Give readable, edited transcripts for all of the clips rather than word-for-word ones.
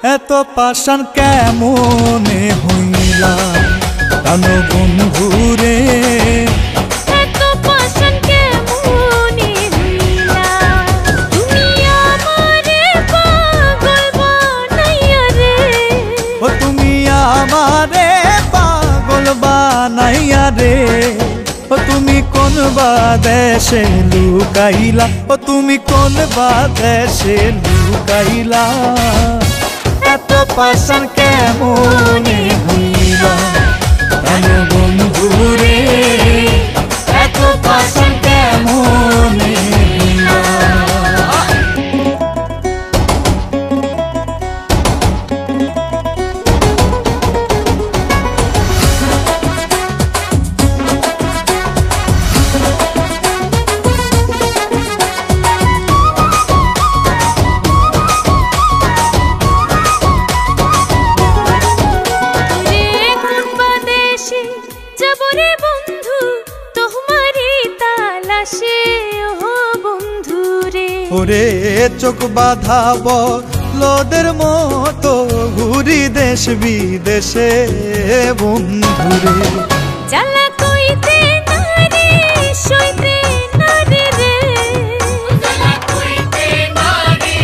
এত পাষাণ কেমনে হইলা প্রাণ বন্ধুরে এত পাষাণ কেমনে হইলা তুমি আমারে পাগল বানাইয়া রে ও তুমি আমারে পাগল বানাইয়া রে ও তুমি কোন বাদেশে লুকাইলা ও তুমি কোন বাদেশে লুকাইলা এত পাষাণ কেমনে হইলা প্রাণ বন্ধুরে এত পাষাণ কেমনে হইলা যাবরে বন্ধু তোমারি তালাশে ও বন্ধু রে ওরে চোখ বাঁধাব লোদের মতো ঘুরি দেশ বিদেশে বন্ধুরে জ্বালা কইতে নারে সইতে নারে রে জ্বালা কইতে নারে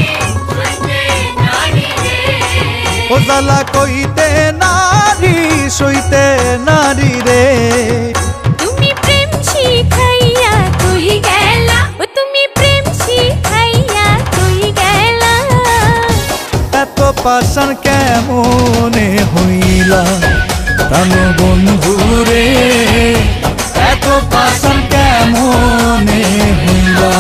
সইতে নারে রে ও জ্বালা কইতে নারী সইতে নারী রে তুমি প্রেম শিখাইয়া তুই গেলা ও তুমি প্রেম শিখাইয়া তুই গেলা এত পাষাণ কেমনে হইলা প্রাণ বন্ধুরে এত পাষাণ কেমনে হইলা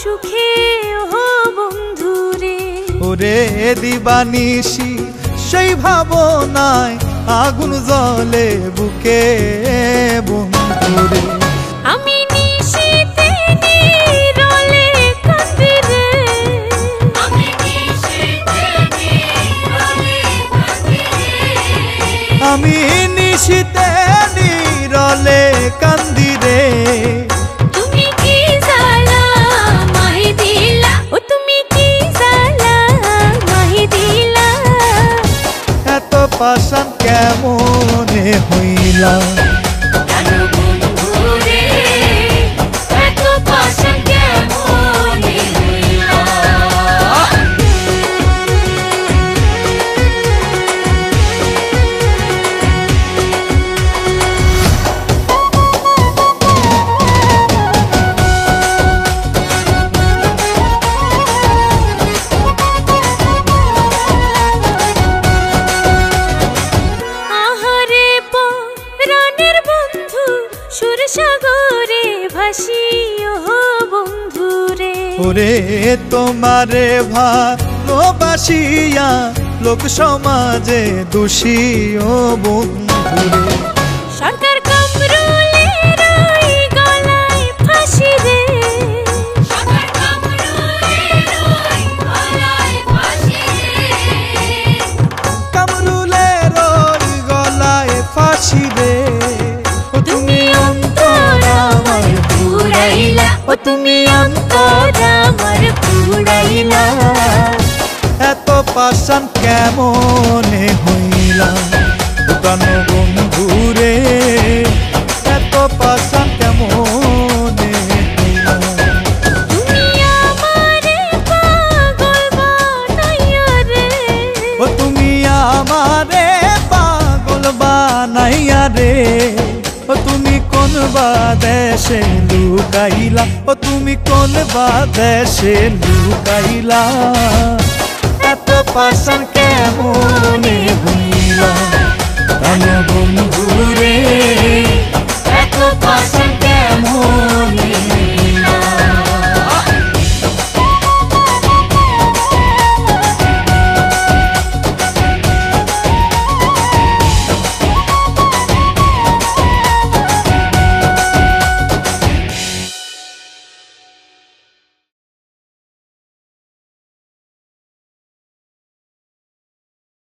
সুখে ও বন্ধুরে ওরে দিবানিশি সেই ভাবনায় আগুন জ্বলে বুকে বন্ধুরে আমি নিশিতে নীরলে কাঁদি রে আমি নিশিতে নীরলে কাঁদি রে আমি নিশিতে নীরলে কান্দি রে তুমি কি জ্বালা মাহি দিলা ও তুমি কি জ্বালা মাহি দিলা এত পাষাণ কেমনে হইলা প্রাণ বন্ধুরে এত পাষাণ কেমনে হইলা সুরসাগরে ভাসি ও বন্ধুরে ওরে তোমারে ভালোবাসিয়া লোক সমাজে দোষী ও বন্ধুরে সরকার কামরুলের ওই গলায় ফাঁসি রে সরকার কামরুলের ওই গলায় ফাঁসি রে কামরুলের ওই গলায় ফাঁসি রে তুমি অন্তর আমার পুরাইলা ও তুমি অন্তর আমার পুরাইলা এত পাষাণ কেমনে হইলা প্রাণ বন্ধুরে এত পাষাণ কেমনে হইলা তুমি আমারে পাগল বানাইয়া রে ও তুমি আমারে পাগল বানাইয়া রে ও তুমি কোন বাদেশে লুকাইলা ও তুমি কোন বাদেশে লুকাইলা এত পাষাণ কেমনে হইলা প্রাণ বন্ধুরে